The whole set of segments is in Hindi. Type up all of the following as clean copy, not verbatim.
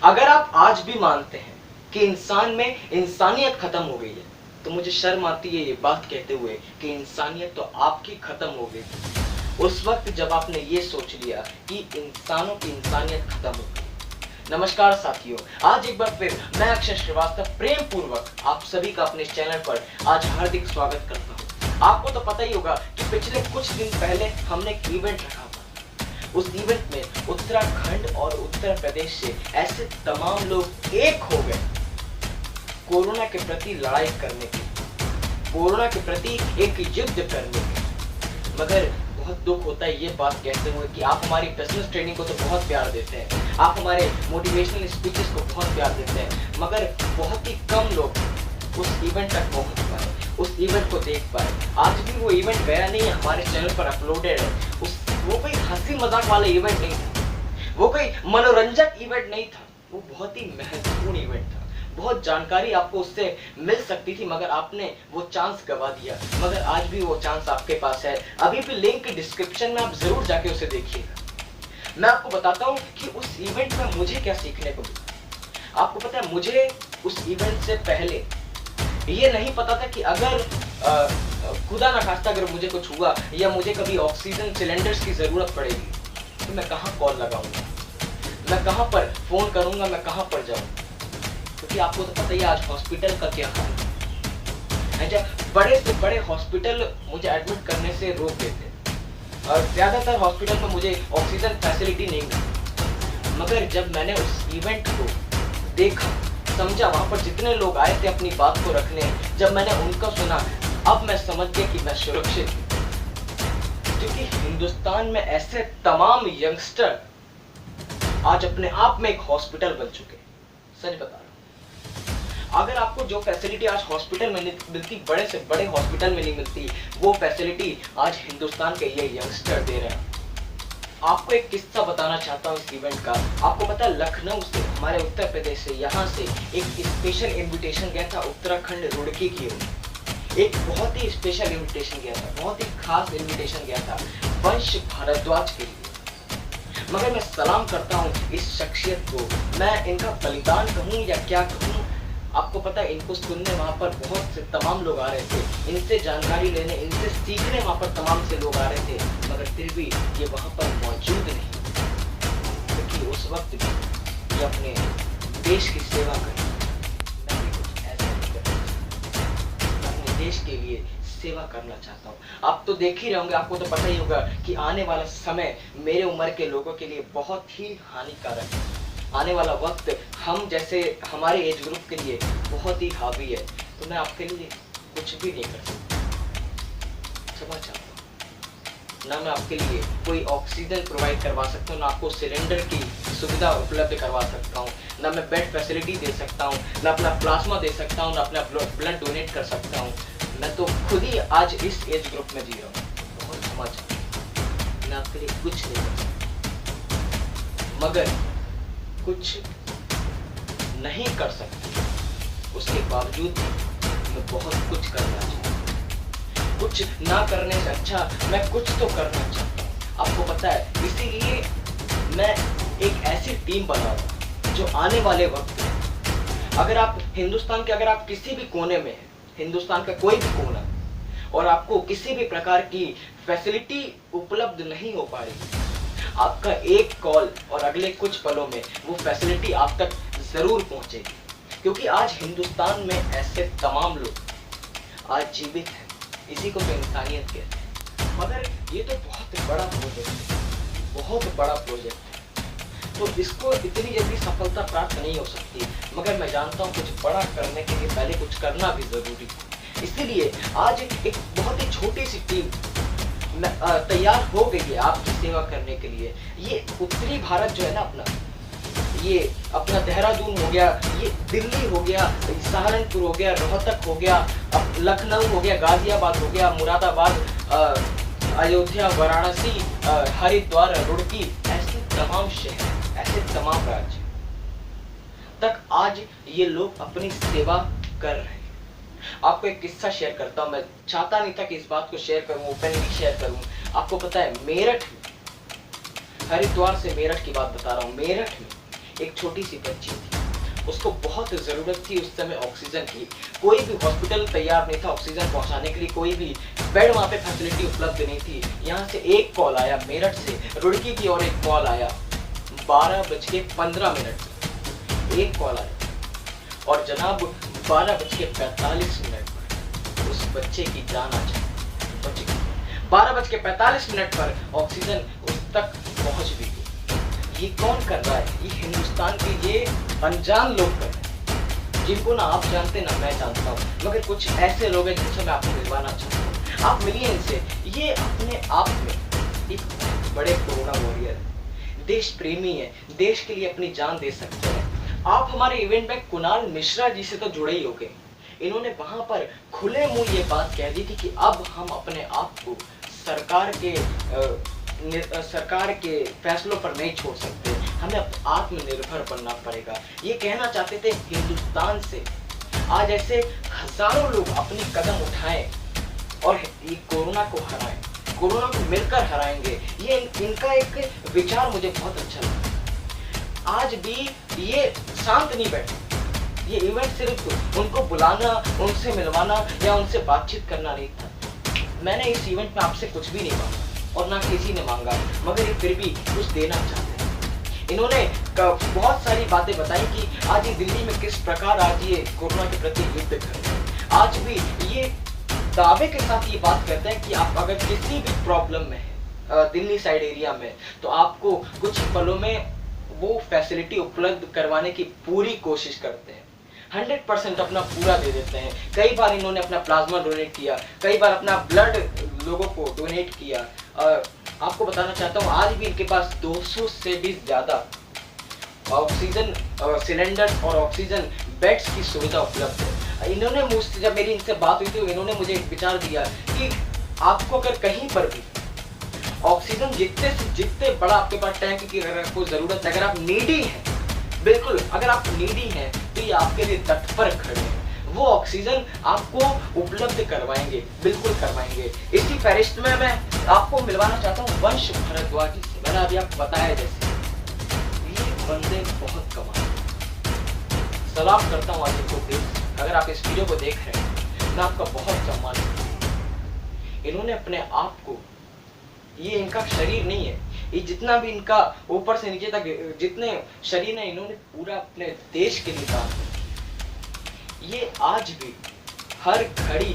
अगर आप आज भी मानते हैं कि इंसान में इंसानियत खत्म हो गई है, तो मुझे शर्म आती है ये बात कहते हुए कि इंसानियत तो आपकी खत्म हो गई थी उस वक्त जब आपने ये सोच लिया कि इंसानों की इंसानियत खत्म हो गई। नमस्कार साथियों, आज एक बार फिर मैं अक्षय श्रीवास्तव प्रेम पूर्वक आप सभी का अपने चैनल पर आज हार्दिक स्वागत करता हूँ। आपको तो पता ही होगा कि पिछले कुछ दिन पहले हमने एक इवेंट रखा था। उस इवेंट में उत्तराखंड और उत्तर प्रदेश से ऐसे तमाम लोग एक हो गए कोरोना के प्रति लड़ाई करने के, कोरोना के प्रति एक युद्ध करने के। मगर बहुत दुख होता है ये बात कहते हुए कि आप हमारी बिजनेस ट्रेनिंग को तो बहुत प्यार देते हैं, आप हमारे मोटिवेशनल स्पीचेस को बहुत प्यार देते हैं, मगर बहुत ही कम लोग उस इवेंट तक पहुंच पाए, उस इवेंट को देख पाए। आज भी वो इवेंट गया नहीं है, हमारे चैनल पर अपलोडेड है। वो कोई हंसी मजाक वाला इवेंट नहीं था, वो कोई मनोरंजक इवेंट नहीं था, वो बहुत ही महत्वपूर्ण इवेंट था। बहुत जानकारी आपको उससे मिल सकती थी, मगर आपने वो चांस गवा दिया। मगर आज भी वो चांस आपके पास है, अभी भी लिंक डिस्क्रिप्शन में आप जरूर जाके उसे देखिएगा। मैं आपको बताता हूँ कि उस इवेंट में मुझे क्या सीखने को मिला। आपको पता है, मुझे उस इवेंट से पहले ये नहीं पता था कि अगर खुदा ना खास्ता अगर मुझे कुछ हुआ या मुझे कभी ऑक्सीजन सिलेंडर्स की जरूरत पड़ेगी तो मैं कहाँ कॉल लगाऊंगा, मैं कहाँ पर फोन करूंगा, मैं कहाँ पर जाऊँ। क्योंकि आपको तो पता ही आज हॉस्पिटल का क्या हाल है। जब बड़े से बड़े हॉस्पिटल मुझे एडमिट करने से रोक देते और ज्यादातर हॉस्पिटल में मुझे ऑक्सीजन फैसिलिटी नहीं मिली। मगर जब मैंने उस इवेंट को देखा, समझा, वहां पर जितने लोग आए थे अपनी बात को रखने, जब मैंने उनका सुना, अब मैं समझ गया कि मैं सुरक्षित हूं। क्योंकि हिंदुस्तान में ऐसे तमाम यंगस्टर आज अपने आप में एक हॉस्पिटल बन चुके। सच बता रहा हूं, अगर आपको जो फैसिलिटी आज हॉस्पिटल में मिलती, बड़े से बड़े हॉस्पिटल में नहीं मिलती, वो फैसिलिटी आज हिंदुस्तान के ये यंगस्टर दे रहे हैं। आपको एक किस्सा बताना चाहता हूँ इस इवेंट का। आपको पता है, लखनऊ से, हमारे उत्तर प्रदेश से, यहाँ से एक स्पेशल इनविटेशन गया था उत्तराखंड रुड़की की ओर। एक बहुत ही स्पेशल इनविटेशन गया था, बहुत ही खास इनविटेशन गया था वंश भारद्वाज के लिए। मगर मैं सलाम करता हूँ इस शख्सियत को, मैं इनका बलिदान कहूँ या क्या कहूँ। आपको पता है, इनको सुनने वहाँ पर बहुत से तमाम लोग आ रहे थे, इनसे जानकारी लेने, इनसे सीखने वहाँ पर तमाम से लोग आ रहे थे, मगर फिर भी ये वहाँ पर मौजूद नहीं, क्योंकि उस वक्त भी ये अपने देश की सेवा करें। मैं भी कुछ ऐसा नहीं करता, अपने देश के लिए सेवा करना चाहता हूँ। आप तो देख ही रहे होंगे, आपको तो पता ही होगा कि आने वाला समय मेरे उम्र के लोगों के लिए बहुत ही हानिकारक है। आने वाला वक्त हम जैसे हमारे एज ग्रुप के लिए बहुत ही हावी है। तो मैं आपके लिए कुछ भी नहीं कर सकता, क्षमा चाहता हूँ। ना मैं आपके लिए कोई ऑक्सीजन प्रोवाइड करवा सकता हूँ, ना आपको सिलेंडर की सुविधा उपलब्ध करवा सकता हूँ, ना मैं बेड फैसिलिटी दे सकता हूँ, ना अपना प्लाज्मा दे सकता हूँ, ना अपना ब्लड डोनेट कर सकता हूँ। मैं तो खुद ही आज इस एज ग्रुप में जी रहा हूँ। बहुत क्षमा चाहता हूँ, मैं आपके लिए कुछ नहीं कर सकता। मगर कुछ नहीं कर सकते, उसके बावजूद मैं बहुत कुछ करना चाहता हूँ। कुछ ना करने से अच्छा मैं कुछ तो करना चाहता हूँ। आपको पता है, इसीलिए मैं एक ऐसी टीम बना रहा हूँ जो आने वाले वक्त में, अगर आप हिंदुस्तान के, अगर आप किसी भी कोने में हैं, हिंदुस्तान का कोई भी कोना, और आपको किसी भी प्रकार की फैसिलिटी उपलब्ध नहीं हो पा रही, आपका एक कॉल और अगले कुछ पलों में वो फैसिलिटी आप तक जरूर पहुंचेगी। क्योंकि आज हिंदुस्तान में ऐसे तमाम लोग आज जीवित हैं, इसी को तो इंसानियत कहते हैं। मगर ये तो बहुत बड़ा प्रोजेक्ट है, बहुत बड़ा प्रोजेक्ट है, तो इसको इतनी जल्दी सफलता प्राप्त नहीं हो सकती। मगर मैं जानता हूँ कुछ बड़ा करने के लिए पहले कुछ करना भी जरूरी है। इसीलिए आज एक बहुत ही छोटी सी टीम तैयार हो गई है आपकी सेवा करने के लिए। ये उत्तरी भारत जो है ना अपना, ये अपना देहरादून हो गया, ये दिल्ली हो गया, सहारनपुर हो गया, रोहतक हो गया, लखनऊ हो गया, गाजियाबाद हो गया, मुरादाबाद, अयोध्या, वाराणसी, हरिद्वार, रुड़की, ऐसे तमाम शहर, ऐसे तमाम राज्य तक आज ये लोग अपनी सेवा कर रहे हैं। आपको एक किस्सा शेयर करता हूं। मैं चाहता नहीं था कि इस बात को शेयर करूं, ओपनली शेयर करूं। आपको पता है, मेरठ में, हरिद्वार से मेरठ की बात बता रहा हूं, मेरठ में एक छोटी सी बच्ची थी, उसको बहुत ज़रूरत थी उस समय ऑक्सीजन की। कोई भी हॉस्पिटल तैयार नहीं था ऑक्सीजन पहुंचाने के लिए, कोई भी बेड वहाँ पे फैसिलिटी उपलब्ध नहीं थी। यहाँ से एक कॉल आया मेरठ से, रुड़की की ओर एक कॉल आया 12:15 एक कॉल आया, और जनाब 12:45 पर उस बच्चे की जान आ जाए। 12:45 पर ऑक्सीजन उस तक पहुंच भी गई। ये कौन कर रहा है? ये हिंदुस्तान के ये अनजान लोग कर रहे हैं, जिनको ना आप जानते ना मैं जानता हूँ, मगर कुछ ऐसे लोग हैं जिनसे मैं आपको मिलवाना चाहता हूँ। आप मिलिए इनसे। ये अपने आप में एक बड़े कोरोना वॉरियर है, देश प्रेमी है, देश के लिए अपनी जान दे सकते हैं। आप हमारे इवेंट में कुणाल मिश्रा जी से तो जुड़े ही होंगे। इन्होंने वहां पर खुले मुंह ये बात कह दी थी कि अब हम अपने आप को सरकार के फैसलों पर नहीं छोड़ सकते, हमें आत्मनिर्भर बनना पड़ेगा। ये कहना चाहते थे हिंदुस्तान से। आज ऐसे हजारों लोग अपनी कदम उठाएं और ये कोरोना को हराएं, कोरोना को मिलकर हराएंगे। ये इनका एक विचार मुझे बहुत अच्छा लगा। आज भी ये शांत नहीं बैठे। ये इवेंट सिर्फ उनको बुलाना, उनसे मिलवाना या उनसे बातचीत करना नहीं था। मैंने इस इवेंट में आपसे कुछ भी नहीं मांगा और ना किसी ने मांगा, मगर ये फिर भी कुछ देना चाहते हैं। इन्होंने बहुत सारी बातें बताई कि आज ये दिल्ली में किस प्रकार आज ये कोरोना के प्रति युद्ध कर रहे हैं। आज भी ये दावे के साथ ये बात करते हैं कि आप अगर किसी भी प्रॉब्लम में है दिल्ली साइड एरिया में, तो आपको कुछ पलों में वो फैसिलिटी उपलब्ध करवाने की पूरी कोशिश करते हैं। 100% अपना पूरा दे देते हैं। कई बार इन्होंने अपना प्लाज्मा डोनेट किया, कई बार अपना ब्लड लोगों को डोनेट किया। आपको बताना चाहता हूँ आज भी इनके पास 200 से भी ज़्यादा ऑक्सीजन सिलेंडर और ऑक्सीजन बेड्स की सुविधा उपलब्ध है। इन्होंने मुझसे, जब मेरी इनसे बात हुई थी, इन्होंने मुझे एक विचार दिया कि आपको अगर कहीं पर भी ऑक्सीजन जितने से जितने बड़ा आपके पास टैंक की अगर आपको ज़रूरत है, अगर आप नीडी हैं, बिल्कुल अगर आप नीडी हैं, तो ये आपके लिए तत्पर खड़े हैं। वो ऑक्सीजन आपको उपलब्ध करवाएंगे, बिल्कुल करवाएंगे। इसी फहरिस्त में मैं आपको मिलवाना चाहता हूँ वंश भारद्वाज जी से। मैंने अभी आपको बताया जैसे ये बंदे बहुत कमाल। सलाम करता हूँ आज इनको प्लीज। अगर आप इस वीडियो को देख रहे हैं, मैं आपका बहुत सम्मान करता हूँ। इन्होंने अपने आप को, ये इनका शरीर नहीं है, ये जितना भी इनका ऊपर से नीचे तक जितने शरीर है, इन्होंने पूरा अपने देश के लिए काम किया। ये आज भी हर घड़ी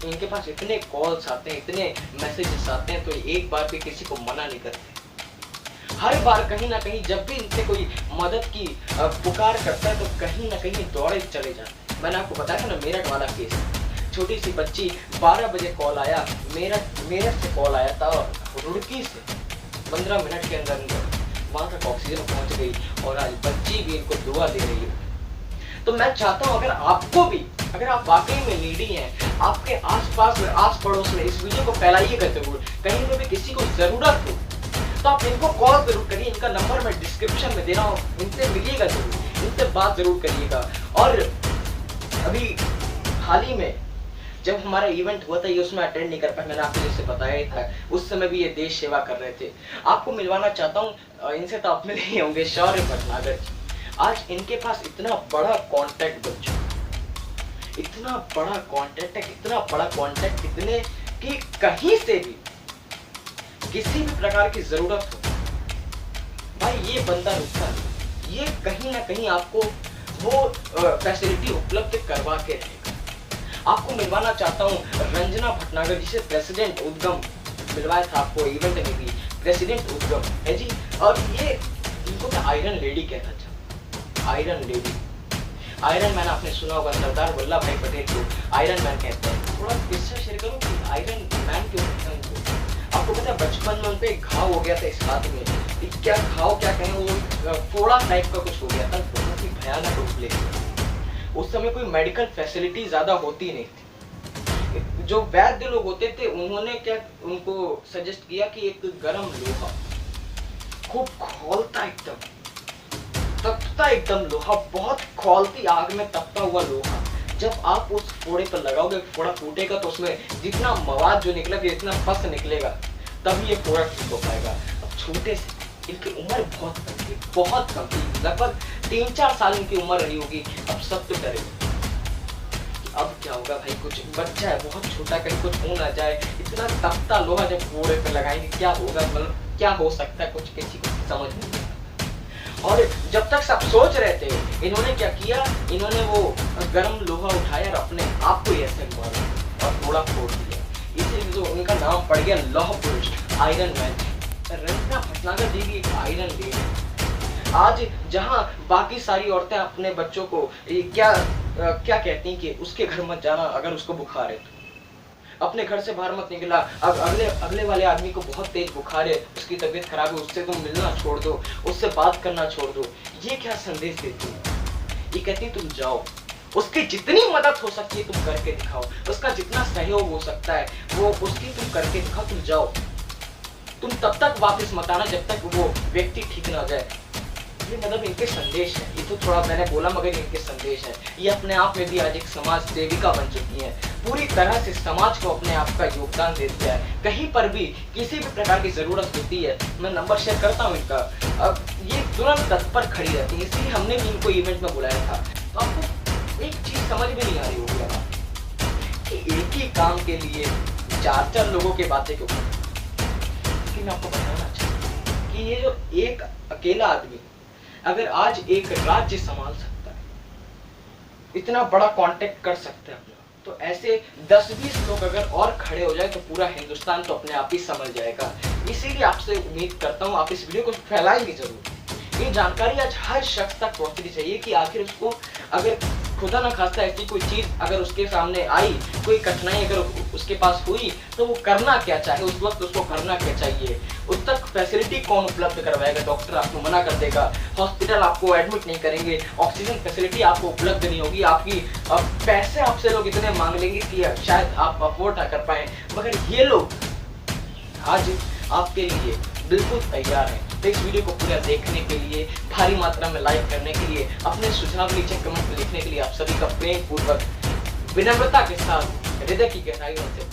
इनके पास इतने कॉल्स आते हैं, इतने मैसेजेस आते हैं, तो एक बार भी किसी को मना नहीं करते। हर बार कहीं ना कहीं जब भी इनसे कोई मदद की पुकार करता है, तो कहीं ना कहीं दौड़े चले जाते हैं। मैंने आपको बताया ना मेरठ वाला केस, छोटी सी बच्ची 12 बजे कॉल आया, मेरठ से कॉल आया था, रुड़की से 15 मिनट के अंदर वहां तक ऑक्सीजन पहुंच गई, और आज बच्ची भी इनको दुआ दे रही है। तो मैं चाहता हूं अगर आपको भी, अगर आप वाकई में नीडी हैं, आपके आसपास में, आस पड़ोस में इस वीडियो को फैलाइएगा जरूर। कहीं पे भी किसी को जरूरत हो तो आप इनको कॉल जरूर करिए। इनका नंबर मैं डिस्क्रिप्शन में दे रहा हूँ, इनसे मिलिएगा जरूर, इनसे बात जरूर करिएगा। और अभी हाल ही में जब हमारा इवेंट हुआ था, ये उसमें अटेंड नहीं कर पाया, मैंने आपको जैसे बताया ही था। उस समय भी ये देश सेवा कर रहे थे। आपको मिलवाना चाहता हूँ इनसे, तो आप मिले ही होंगे, शौर्य भटनागर जी। आज इनके पास इतना बड़ा कॉन्टैक्ट बन चुका, इतना बड़ा कॉन्टैक्ट है, इतना बड़ा कॉन्टैक्ट, इतने कि कहीं से भी किसी भी प्रकार की जरूरत हो, भाई ये बंदा रुकता नहीं। ये कहीं ना कहीं आपको वो फैसिलिटी उपलब्ध करवा के रहेगा। आपको मिलवाना चाहता हूँ रंजना भटनागर जी से, प्रेसिडेंट उद्गम। मिलवाया था आपको इवेंट में भी, प्रेसिडेंट उद्गम है जी। और ये इनको मैं आयरन लेडी कहना चाहता हूँ, आयरन लेडी। आयरन मैन आपने सुना होगा, सरदार वल्लभ भाई पटेल को आयरन मैन कहते हैं। थोड़ा किस्सा शेयर करूँ कि आयरन मैन क्यों कहते हैं उनको। आपको पता है बचपन में उनपे घाव हो गया था इस हाथ में, क्या घाव क्या कहें, वो फोड़ा टाइप का कुछ हो गया था, बहुत ही भयानक रूप ले लिया। उस समय कोई मेडिकल फैसिलिटी ज्यादा होती नहीं थी। जो वैद्य लोग होते थे, उन्होंने क्या उनको सजेस्ट किया कि एक गर्म लोहा, खूब खौलता एकदम, तपता एकदम लोहा, बहुत खौलती आग में तपता हुआ लोहा, जब आप उस फोड़े पर लगाओगे, फोड़ा फूटेगा तो उसमें जितना मवाद जो निकलेगा, जितना पस निकलेगा, तभी ये फोड़ा ठीक हो पाएगा। अब छोटे से इनकी उम्र बहुत कम थी, बहुत कम थी। लगभग 3-4 साल उनकी उम्र रही होगी। अब सब तो डरे, अब क्या होगा भाई, कुछ बच्चा है बहुत छोटा, कहीं कुछ हो ना जाए, इतना तपता लोहा जब घोड़े पे लगाएंगे क्या होगा, मतलब क्या हो सकता है, कुछ किसी को समझ नहीं आता। और जब तक सब सोच रहे थे, इन्होंने क्या किया, इन्होंने वो गर्म लोहा उठाया और अपने आप को ऐसे मारा और घोड़ा फोड़ दिया। इसीलिए तो उनका नाम पड़ गया लौह पुरुष, आयरन मैन। रंजना भटनागर जी की एक आयरन लेडी। आज जहां बाकी सारी औरतें अपने बच्चों को क्या कहती हैं कि उसके घर मत जाना अगर उसको बुखार है, तो अपने घर से बाहर मत निकला, अब अगले वाले आदमी को बहुत तेज बुखार है, उसकी तबीयत खराब है, उससे तुम मिलना छोड़ दो, उससे बात करना छोड़ दो। ये क्या संदेश देती है? ये कहती तुम जाओ, उसकी जितनी मदद हो सकती है तुम करके दिखाओ, उसका जितना सहयोग हो सकता है वो उसकी तुम करके दिखाओ, तुम जाओ, तुम तब तक वापस मत आना जब तक वो व्यक्ति ठीक ना हो जाए। ये मतलब इनके संदेश है, ये तो थोड़ा मैंने बोला मगर इनके संदेश है। ये अपने आप में भी आज एक समाज सेविका बन चुकी है, पूरी तरह से समाज को अपने आप का योगदान देती है। कहीं पर भी किसी भी प्रकार की जरूरत होती है, मैं नंबर शेयर करता हूँ इनका, अब ये तुरंत तत्पर खड़ी रहती है, इसलिए हमने भी इनको इवेंट में बुलाया था। तो आपको एक चीज समझ में नहीं आ रही होगी अब कि एक ही काम के लिए 4-4 लोगों की बातें क्यों, मैं आपको बताना चाहता हूँ कि ये जो एक अकेला आदमी अगर आज एक राज्य संभाल सकता है, इतना बड़ा कांटेक्ट कर सकते हैं अपना, तो ऐसे 10-20 लोग अगर और खड़े हो जाए तो पूरा हिंदुस्तान तो अपने आप ही समझ जाएगा। इसीलिए आपसे उम्मीद करता हूँ आप इस वीडियो को फैलाएंगे जरूर। ये जानकारी आज हर शख्स तक पहुंचनी चाहिए कि आखिर उसको अगर खुदा ना खास्ता ऐसी कोई चीज अगर उसके सामने आई, कोई कठिनाई अगर उसके पास हुई, तो वो करना क्या चाहे, उस वक्त उसको करना क्या चाहिए, उस तक फैसिलिटी कौन उपलब्ध करवाएगा, डॉक्टर आपको मना कर देगा, हॉस्पिटल आपको एडमिट नहीं करेंगे, ऑक्सीजन फैसिलिटी आपको उपलब्ध नहीं होगी, आपकी पैसे आपसे लोग इतने मांग लेंगे कि शायद आप अफोर्ड ना कर पाए, मगर ये लोग आज आपके लिए बिल्कुल तैयार है। तो इस वीडियो को पूरा देखने के लिए, भारी मात्रा में लाइक करने के लिए, अपने सुझाव नीचे कमेंट में लिखने के लिए आप सभी का प्रेम पूर्वक विनम्रता के साथ हृदय की गहराइयों से